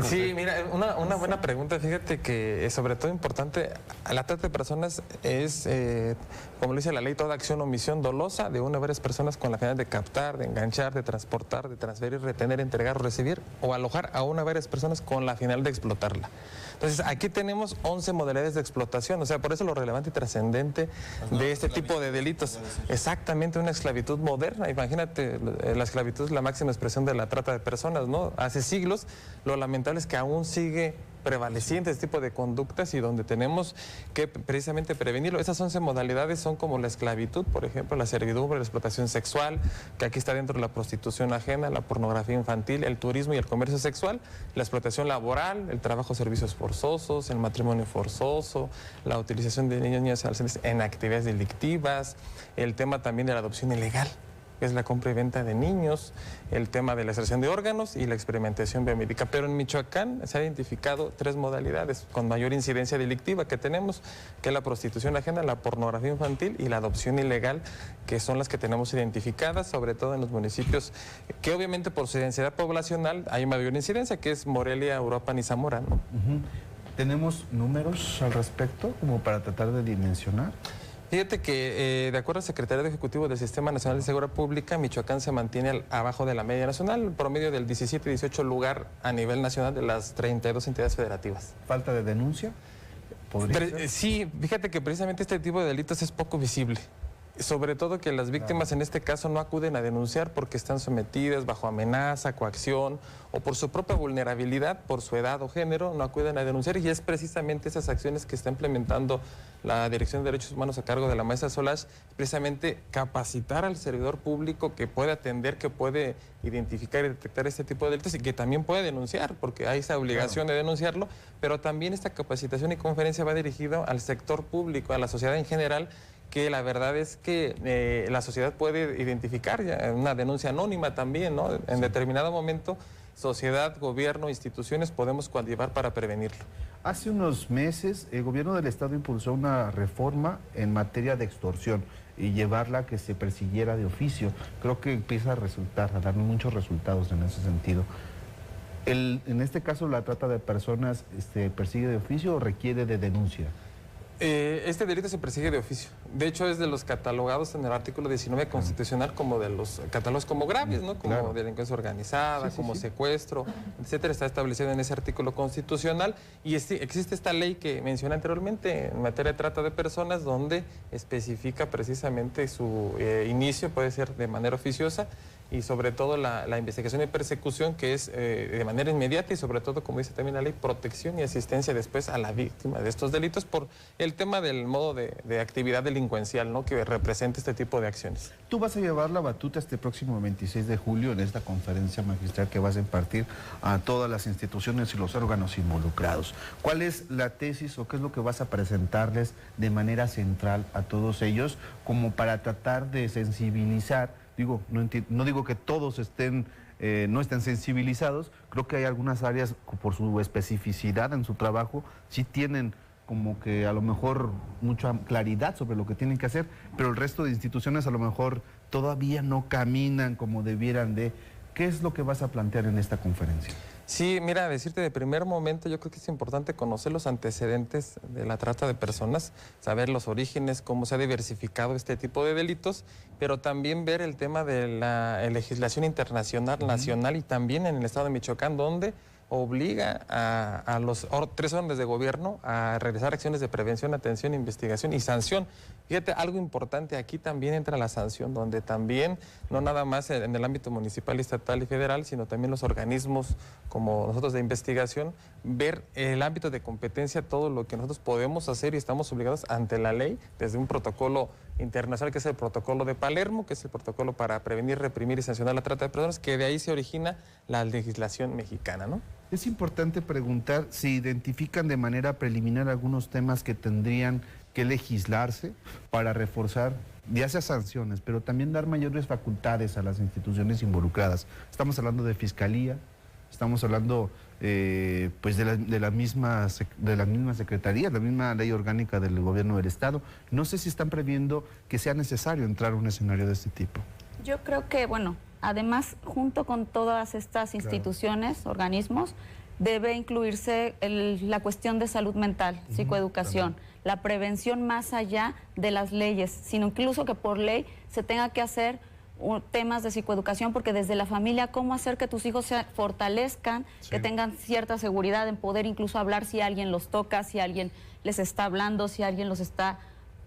Sí, mira, una buena pregunta. Fíjate que es sobre todo importante, la trata de personas es, como lo dice la ley, toda acción o omisión dolosa de una o varias personas con la finalidad de captar, de enganchar, de transportar, de transferir, retener, entregar o recibir o alojar a una o varias personas con la finalidad de explotarla. Entonces, aquí tenemos 11 modalidades de explotación, o sea, por eso lo relevante y trascendente de este tipo de delitos. Exactamente, una esclavitud moderna. Imagínate, la esclavitud es la máxima expresión de la trata de personas, ¿no? Hace siglos, lo lamentable es que aún sigue prevaleciente este tipo de conductas y donde tenemos que precisamente prevenirlo. Esas 11 modalidades son como la esclavitud, por ejemplo, la servidumbre, la explotación sexual, que aquí está dentro de la prostitución ajena, la pornografía infantil, el turismo y el comercio sexual, la explotación laboral, el trabajo servicios forzosos, el matrimonio forzoso, la utilización de niños y niñas adolescentes en actividades delictivas, el tema también de la adopción ilegal, que es la compra y venta de niños, el tema de la extracción de órganos y la experimentación biomédica. Pero en Michoacán se han identificado 3 modalidades con mayor incidencia delictiva que tenemos, que es la prostitución ajena, la pornografía infantil y la adopción ilegal, que son las que tenemos identificadas, sobre todo en los municipios que obviamente por su densidad poblacional hay mayor incidencia, que es Morelia, Uruapan y Zamora, ¿no? ¿Tenemos números al respecto como para tratar de dimensionar? Fíjate que, de acuerdo al Secretariado Ejecutivo del Sistema Nacional de Seguridad Pública, Michoacán se mantiene abajo de la media nacional, el promedio del 17 y 18 lugar a nivel nacional de las 32 entidades federativas. ¿Falta de denuncia? Sí, fíjate que precisamente este tipo de delitos es poco visible. Sobre todo que las víctimas en este caso no acuden a denunciar porque están sometidas bajo amenaza, coacción o por su propia vulnerabilidad, por su edad o género, no acuden a denunciar y es precisamente esas acciones que está implementando la Dirección de Derechos Humanos a cargo de la maestra Solage, precisamente capacitar al servidor público que puede atender, que puede identificar y detectar este tipo de delitos y que también puede denunciar, porque hay esa obligación de denunciarlo, pero también esta capacitación y conferencia va dirigida al sector público, a la sociedad en general, que la verdad es que la sociedad puede identificar ya una denuncia anónima también, ¿no? En determinado momento, sociedad, gobierno, instituciones podemos coadyuvar para prevenirlo. Hace unos meses el gobierno del estado impulsó una reforma en materia de extorsión y llevarla a que se persiguiera de oficio. Creo que empieza a dar muchos resultados en ese sentido. En este caso, ¿la trata de personas persigue de oficio o requiere de denuncia? Este delito se persigue de oficio. De hecho, es de los catalogados en el artículo 19 constitucional como de los catálogos como graves, ¿no? Como delincuencia organizada, como secuestro, etcétera. Está establecido en ese artículo constitucional y existe esta ley que mencioné anteriormente en materia de trata de personas donde especifica precisamente su inicio, puede ser de manera oficiosa, y sobre todo la investigación y persecución que es de manera inmediata y sobre todo, como dice también la ley, protección y asistencia después a la víctima de estos delitos por el tema del modo de actividad delincuencial, ¿no? Que representa este tipo de acciones. Tú vas a llevar la batuta este próximo 26 de julio en esta conferencia magistral que vas a impartir a todas las instituciones y los órganos involucrados. ¿Cuál es la tesis o qué es lo que vas a presentarles de manera central a todos ellos como para tratar de sensibilizar? Digo, no digo que todos no estén sensibilizados, creo que hay algunas áreas por su especificidad en su trabajo, sí tienen como que a lo mejor mucha claridad sobre lo que tienen que hacer, pero el resto de instituciones a lo mejor todavía no caminan como debieran de. ¿Qué es lo que vas a plantear en esta conferencia? Sí, mira, decirte de primer momento, yo creo que es importante conocer los antecedentes de la trata de personas, saber los orígenes, cómo se ha diversificado este tipo de delitos, pero también ver el tema de la legislación internacional, nacional y también en el estado de Michoacán, donde obliga a los 3 órdenes de gobierno a realizar acciones de prevención, atención, investigación y sanción. Fíjate, algo importante, aquí también entra la sanción, donde también, no nada más en el ámbito municipal, estatal y federal, sino también los organismos como nosotros de investigación, ver el ámbito de competencia, todo lo que nosotros podemos hacer y estamos obligados ante la ley, desde un protocolo internacional que es el protocolo de Palermo, que es el protocolo para prevenir, reprimir y sancionar la trata de personas, que de ahí se origina la legislación mexicana, ¿no? Es importante preguntar si identifican de manera preliminar algunos temas que tendrían que legislarse para reforzar, ya sea sanciones, pero también dar mayores facultades a las instituciones involucradas. Estamos hablando de fiscalía, estamos hablando pues de la misma secretaría, la misma ley orgánica del gobierno del estado. No sé si están previendo que sea necesario entrar a un escenario de este tipo. Yo creo que, bueno, además, junto con todas estas instituciones, organismos, debe incluirse la cuestión de salud mental, psicoeducación, la prevención más allá de las leyes, sino incluso que por ley se tenga que hacer temas de psicoeducación, porque desde la familia, cómo hacer que tus hijos se fortalezcan, que tengan cierta seguridad en poder incluso hablar si alguien los toca, si alguien les está hablando, si alguien los está,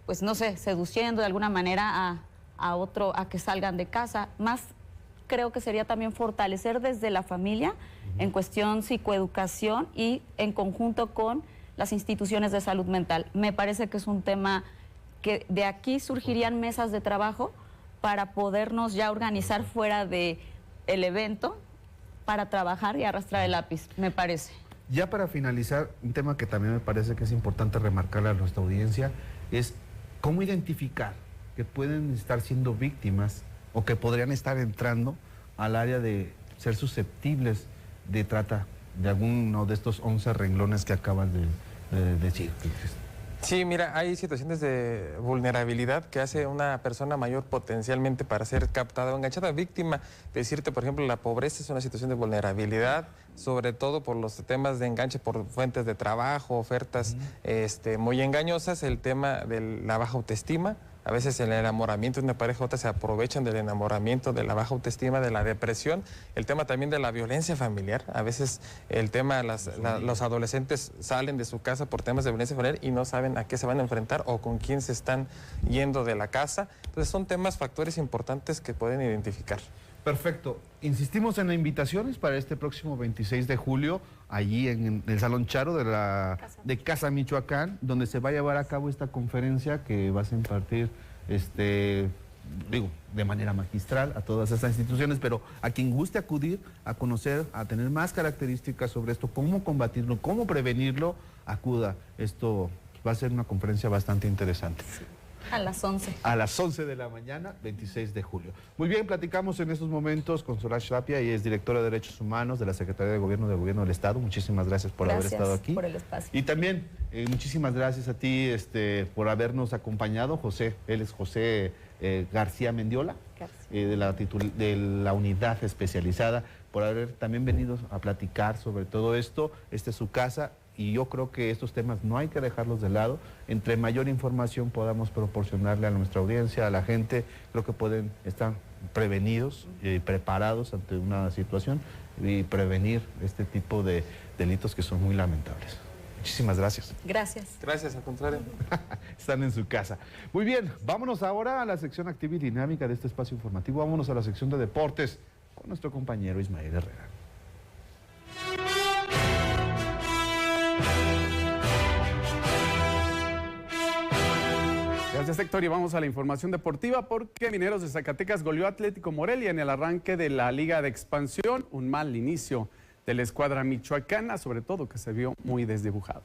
pues no sé, seduciendo de alguna manera a que salgan de casa. Más creo que sería también fortalecer desde la familia en cuestión psicoeducación y en conjunto con las instituciones de salud mental. Me parece que es un tema que de aquí surgirían mesas de trabajo para podernos ya organizar fuera del evento para trabajar y arrastrar el lápiz, me parece. Ya para finalizar, un tema que también me parece que es importante remarcarle a nuestra audiencia es cómo identificar que pueden estar siendo víctimas o que podrían estar entrando al área de ser susceptibles de trata de alguno de estos 11 renglones que acabas de decir. Sí, mira, hay situaciones de vulnerabilidad que hace una persona mayor potencialmente para ser captada o enganchada. Víctima, decirte, por ejemplo, la pobreza es una situación de vulnerabilidad, sobre todo por los temas de enganche por fuentes de trabajo, ofertas muy engañosas, el tema de la baja autoestima. A veces el enamoramiento de una pareja u otra se aprovechan del enamoramiento, de la baja autoestima, de la depresión, el tema también de la violencia familiar. A veces el tema, los adolescentes salen de su casa por temas de violencia familiar y no saben a qué se van a enfrentar o con quién se están yendo de la casa. Entonces son temas, factores importantes que pueden identificar. Perfecto. Insistimos en las invitaciones para este próximo 26 de julio, allí en el Salón Charo de Casa Michoacán, donde se va a llevar a cabo esta conferencia que vas a impartir, de manera magistral a todas estas instituciones, pero a quien guste acudir a conocer, a tener más características sobre esto, cómo combatirlo, cómo prevenirlo, acuda. Esto va a ser una conferencia bastante interesante. Sí. A las 11. A las 11 de la mañana, 26 de julio. Muy bien, platicamos en estos momentos con Solange Tapia, ella es directora de Derechos Humanos de la Secretaría de Gobierno del Gobierno del Estado. Muchísimas gracias por haber estado aquí. Por el espacio. Y también muchísimas gracias a ti por habernos acompañado, José. Él es José García Mendiola, de la unidad especializada, por haber también venido a platicar sobre todo esto. Esta es su casa. Y yo creo que estos temas no hay que dejarlos de lado. Entre mayor información podamos proporcionarle a nuestra audiencia, a la gente, creo que pueden estar prevenidos y preparados ante una situación y prevenir este tipo de delitos que son muy lamentables. Muchísimas gracias. Gracias. Gracias, al contrario. Están en su casa. Muy bien, vámonos ahora a la sección activa y dinámica de este espacio informativo. Vámonos a la sección de deportes con nuestro compañero Ismael Herrera. Gracias, Héctor, y vamos a la información deportiva porque Mineros de Zacatecas goleó a Atlético Morelia en el arranque de la Liga de Expansión. Un mal inicio de la escuadra michoacana, sobre todo que se vio muy desdibujado.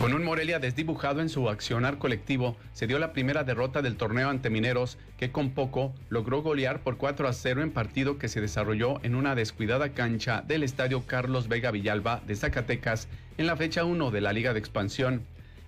Con un Morelia desdibujado en su accionar colectivo, se dio la primera derrota del torneo ante Mineros, que con poco logró golear por 4-0 en partido que se desarrolló en una descuidada cancha del estadio Carlos Vega Villalba de Zacatecas en la fecha 1 de la Liga de Expansión.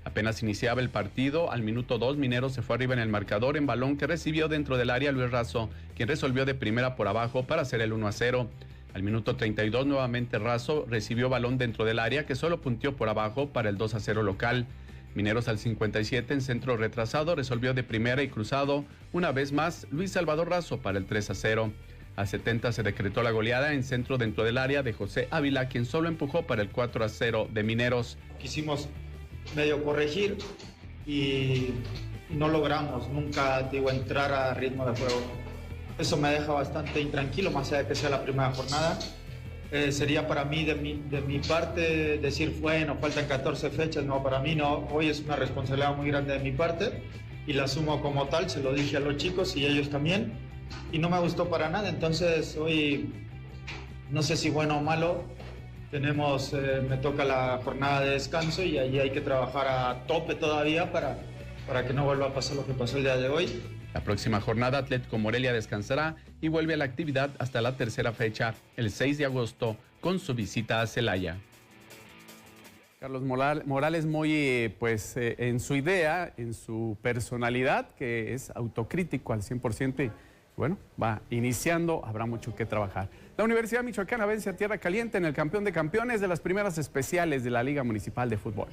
Apenas iniciaba el partido, al minuto 2 Mineros se fue arriba en el marcador en balón que recibió dentro del área Luis Razo, quien resolvió de primera por abajo para hacer el 1-0. Al minuto 32 nuevamente Razo recibió balón dentro del área que solo punteó por abajo para el 2-0 local. Mineros al 57 en centro retrasado resolvió de primera y cruzado una vez más Luis Salvador Razo para el 3-0. Al 70 se decretó la goleada en centro dentro del área de José Ávila, quien solo empujó para el 4-0 de Mineros. Quisimos medio corregir y no logramos nunca, entrar a ritmo de juego. Eso me deja bastante intranquilo, más allá de que sea la primera jornada. Sería para mí, de mi parte, decir, bueno, faltan 14 fechas. No, para mí no. Hoy es una responsabilidad muy grande de mi parte y la asumo como tal. Se lo dije a los chicos y ellos también. Y no me gustó para nada. Entonces, hoy, no sé si bueno o malo, me toca la jornada de descanso y allí hay que trabajar a tope todavía para que no vuelva a pasar lo que pasó el día de hoy. La próxima jornada Atlético Morelia descansará y vuelve a la actividad hasta la tercera fecha, el 6 de agosto, con su visita a Celaya. Carlos Morales muy en su idea, en su personalidad, que es autocrítico al 100% y bueno, va iniciando, habrá mucho que trabajar. La Universidad Michoacana vence a Tierra Caliente en el campeón de campeones de las primeras especiales de la Liga Municipal de Fútbol.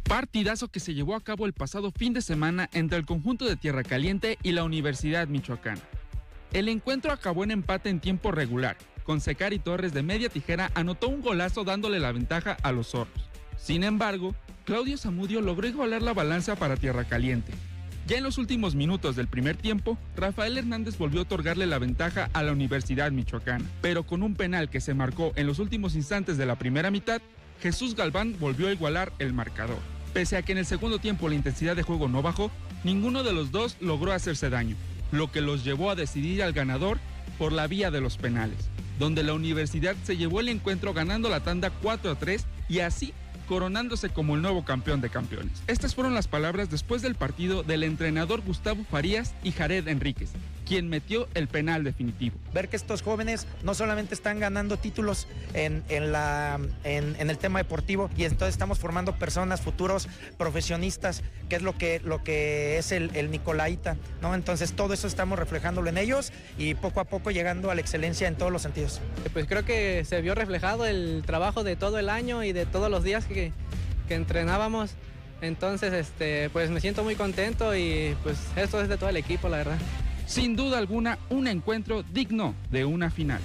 Partidazo que se llevó a cabo el pasado fin de semana entre el conjunto de Tierra Caliente y la Universidad Michoacana. El encuentro acabó en empate en tiempo regular, con Secari Torres de media tijera anotó un golazo dándole la ventaja a los zorros. Sin embargo, Claudio Zamudio logró igualar la balanza para Tierra Caliente. Ya en los últimos minutos del primer tiempo, Rafael Hernández volvió a otorgarle la ventaja a la Universidad Michoacana, pero con un penal que se marcó en los últimos instantes de la primera mitad, Jesús Galván volvió a igualar el marcador. Pese a que en el segundo tiempo la intensidad de juego no bajó, ninguno de los dos logró hacerse daño, lo que los llevó a decidir al ganador por la vía de los penales, donde la universidad se llevó el encuentro ganando la tanda 4-3 y así coronándose como el nuevo campeón de campeones. Estas fueron las palabras después del partido del entrenador Gustavo Farías y Jared Enríquez, quien metió el penal definitivo. Ver que estos jóvenes no solamente están ganando títulos en el tema deportivo, y entonces estamos formando personas, futuros profesionistas, que es lo que es el Nicolaita, ¿no? Entonces todo eso estamos reflejándolo en ellos y poco a poco llegando a la excelencia en todos los sentidos. Pues creo que se vio reflejado el trabajo de todo el año y de todos los días que entrenábamos. Entonces pues me siento muy contento y pues esto es de todo el equipo, la verdad. Sin duda alguna, un encuentro digno de una final.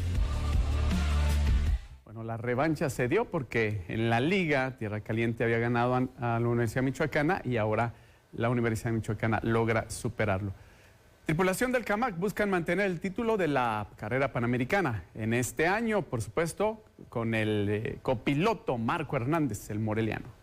Bueno, la revancha se dio porque en la liga Tierra Caliente había ganado a la Universidad Michoacana y ahora la Universidad Michoacana logra superarlo. Tripulación del CAMAC buscan mantener el título de la carrera panamericana. En este año, por supuesto, con el copiloto Marco Hernández, el moreliano.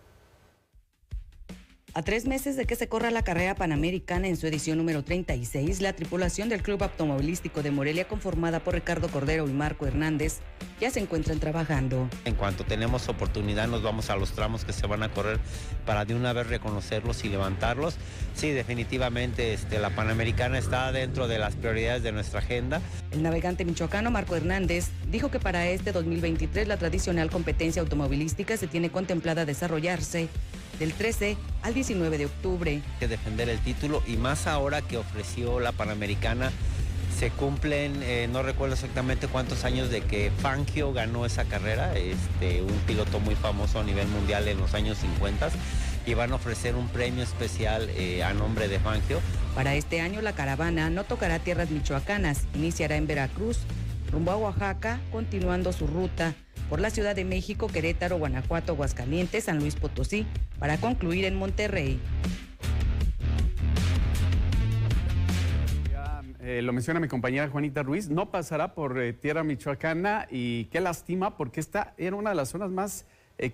A 3 meses de que se corra la carrera panamericana en su edición número 36, la tripulación del Club Automovilístico de Morelia, conformada por Ricardo Cordero y Marco Hernández, ya se encuentran trabajando. En cuanto tenemos oportunidad, nos vamos a los tramos que se van a correr para de una vez reconocerlos y levantarlos. Sí, definitivamente la Panamericana está dentro de las prioridades de nuestra agenda. El navegante michoacano Marco Hernández dijo que para este 2023 la tradicional competencia automovilística se tiene contemplada desarrollarse del 13 al 19 de octubre. Hay que defender el título y más ahora que ofreció la Panamericana. Se cumplen, no recuerdo exactamente cuántos años de que Fangio ganó esa carrera, un piloto muy famoso a nivel mundial en los años 50, y van a ofrecer un premio especial a nombre de Fangio. Para este año la caravana no tocará tierras michoacanas, iniciará en Veracruz, rumbo a Oaxaca, continuando su ruta por la Ciudad de México, Querétaro, Guanajuato, Aguascalientes, San Luis Potosí, para concluir en Monterrey. Lo menciona mi compañera Juanita Ruiz, no pasará por tierra michoacana y qué lástima porque esta era una de las zonas más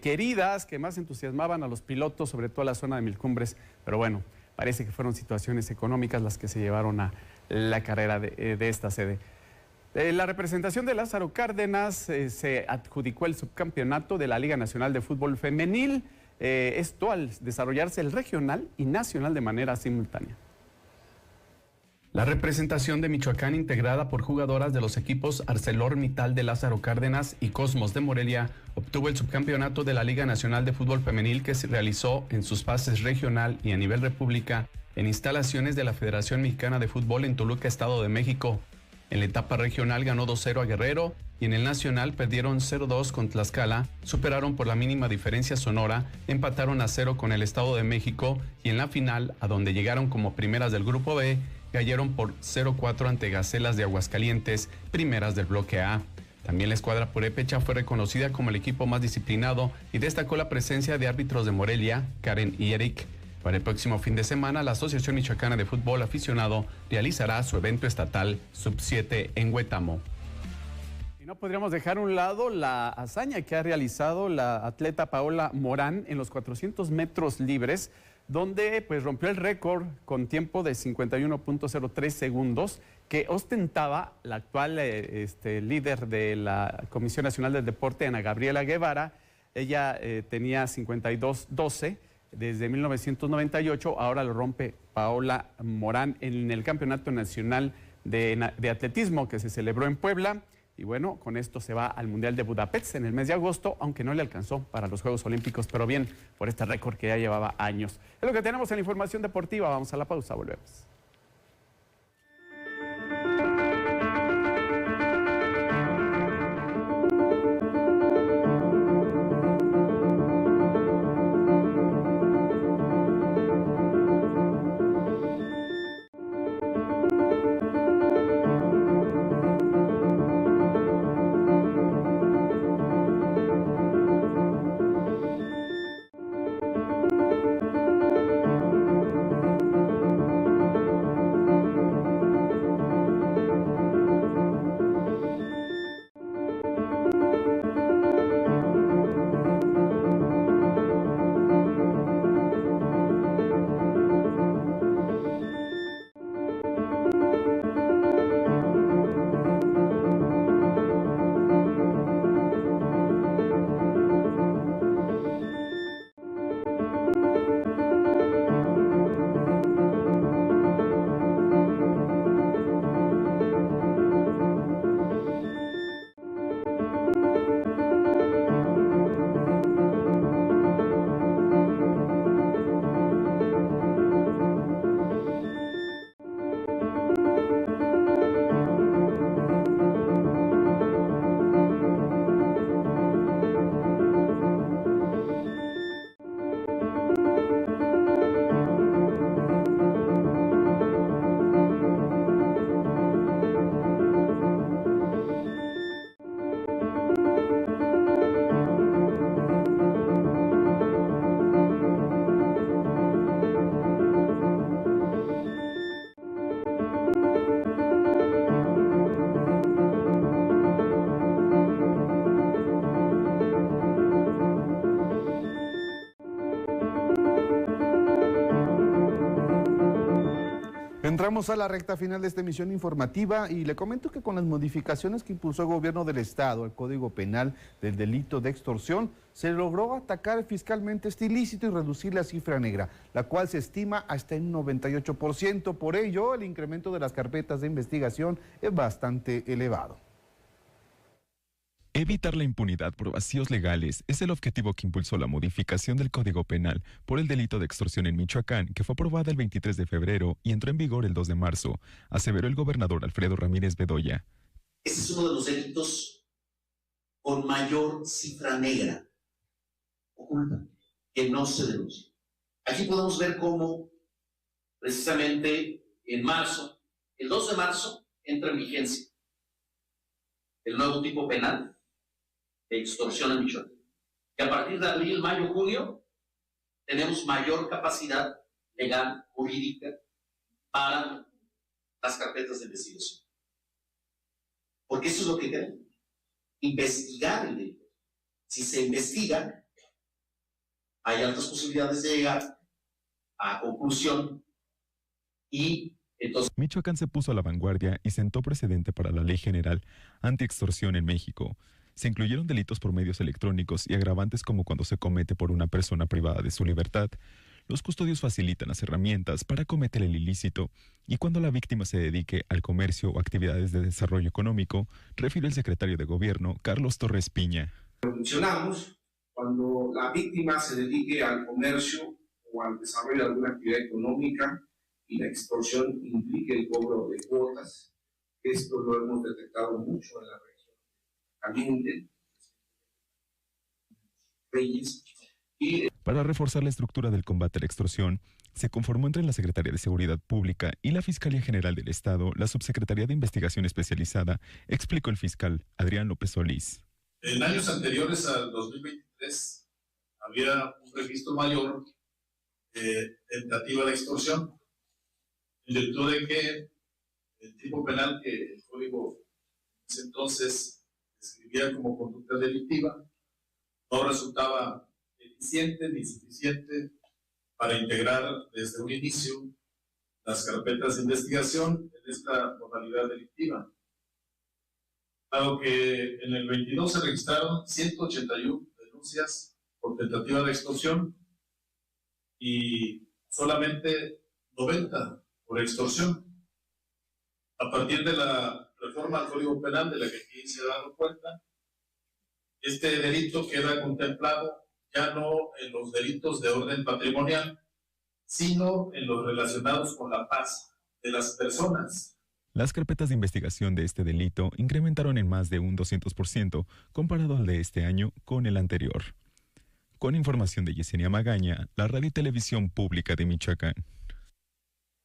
queridas, que más entusiasmaban a los pilotos, sobre todo la zona de Milcumbres, pero bueno, parece que fueron situaciones económicas las que se llevaron a la carrera de esta sede. La representación de Lázaro Cárdenas se adjudicó el subcampeonato de la Liga Nacional de Fútbol Femenil, esto al desarrollarse el regional y nacional de manera simultánea. La representación de Michoacán, integrada por jugadoras de los equipos ArcelorMittal de Lázaro Cárdenas y Cosmos de Morelia, obtuvo el subcampeonato de la Liga Nacional de Fútbol Femenil, que se realizó en sus fases regional y a nivel república en instalaciones de la Federación Mexicana de Fútbol en Toluca, Estado de México. En la etapa regional ganó 2-0 a Guerrero y en el nacional perdieron 0-2 con Tlaxcala, superaron por la mínima diferencia Sonora, empataron a 0 con el Estado de México y en la final, a donde llegaron como primeras del Grupo B, cayeron por 0-4 ante Gacelas de Aguascalientes, primeras del bloque A. También la escuadra purépecha fue reconocida como el equipo más disciplinado y destacó la presencia de árbitros de Morelia, Karen y Eric. Para el próximo fin de semana, la Asociación Michoacana de Fútbol Aficionado realizará su evento estatal Sub-7 en Huetamo. Y no podríamos dejar a un lado la hazaña que ha realizado la atleta Paola Morán en los 400 metros libres, donde pues rompió el récord con tiempo de 51.03 segundos que ostentaba la actual líder de la Comisión Nacional del Deporte, Ana Gabriela Guevara. Ella tenía 52.12 desde 1998, ahora lo rompe Paola Morán en el Campeonato Nacional de Atletismo que se celebró en Puebla. Y bueno, con esto se va al Mundial de Budapest en el mes de agosto, aunque no le alcanzó para los Juegos Olímpicos, pero bien por este récord que ya llevaba años. Es lo que tenemos en la información deportiva. Vamos a la pausa, volvemos. Entramos a la recta final de esta emisión informativa y le comento que con las modificaciones que impulsó el gobierno del estado al Código Penal del delito de extorsión, se logró atacar fiscalmente este ilícito y reducir la cifra negra, la cual se estima hasta en 98%. Por ello, el incremento de las carpetas de investigación es bastante elevado. Evitar la impunidad por vacíos legales es el objetivo que impulsó la modificación del Código Penal por el delito de extorsión en Michoacán, que fue aprobada el 23 de febrero y entró en vigor el 2 de marzo, aseveró el gobernador Alfredo Ramírez Bedoya. Este es uno de los delitos con mayor cifra negra oculta, que no se denuncia. Aquí podemos ver cómo, precisamente en marzo, el 2 de marzo, entra en vigencia el nuevo tipo penal de extorsión en Michoacán. Que a partir de abril, mayo, junio, tenemos mayor capacidad legal, jurídica, para las carpetas de investigación. Porque eso es lo que queremos, investigar el delito. Si se investiga, hay altas posibilidades de llegar a conclusión y entonces... Michoacán se puso a la vanguardia y sentó precedente para la Ley General Antiextorsión en México. Se incluyeron delitos por medios electrónicos y agravantes como cuando se comete por una persona privada de su libertad. Los custodios facilitan las herramientas para cometer el ilícito y cuando la víctima se dedique al comercio o actividades de desarrollo económico, refirió el secretario de Gobierno, Carlos Torres Piña. Funcionamos cuando la víctima se dedique al comercio o al desarrollo de alguna actividad económica y la extorsión implique el cobro de cuotas. Esto lo hemos detectado mucho en la región caliente. Para reforzar la estructura del combate a la extorsión, se conformó entre la Secretaría de Seguridad Pública y la Fiscalía General del Estado la Subsecretaría de Investigación Especializada, explicó el fiscal Adrián López Solís. En años anteriores al 2023 había un registro mayor de tentativa de extorsión, en virtud de que el tipo penal que el Código en ese entonces describía como conducta delictiva no resultaba eficiente ni suficiente para integrar desde un inicio las carpetas de investigación en esta modalidad delictiva. Dado que en el 22 se registraron 181 denuncias por tentativa de extorsión y solamente 90 por extorsión. A partir de la reforma al Código Penal de la que aquí se ha dado cuenta, este delito queda contemplado ya no en los delitos de orden patrimonial, sino en los relacionados con la paz de las personas. Las carpetas de investigación de este delito incrementaron en más de un 200% comparado al de este año con el anterior. Con información de Yesenia Magaña, la Radio y Televisión Pública de Michoacán.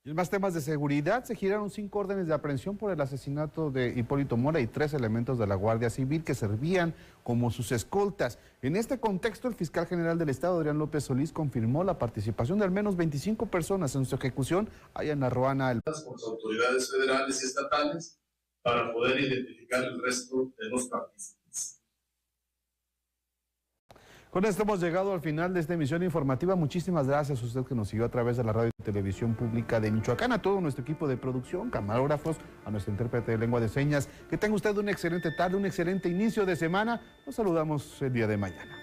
Y en más temas de seguridad, se giraron 5 órdenes de aprehensión por el asesinato de Hipólito Mora y 3 elementos de la Guardia Civil que servían como sus escoltas. En este contexto, el fiscal general del Estado, Adrián López Solís, confirmó la participación de al menos 25 personas en su ejecución allá en Arruana. Con las autoridades federales y estatales para poder identificar el resto de los participantes. Con esto hemos llegado al final de esta emisión informativa. Muchísimas gracias a usted que nos siguió a través de la Radio y Televisión Pública de Michoacán, a todo nuestro equipo de producción, camarógrafos, a nuestro intérprete de lengua de señas. Que tenga usted una excelente tarde, un excelente inicio de semana. Nos saludamos el día de mañana.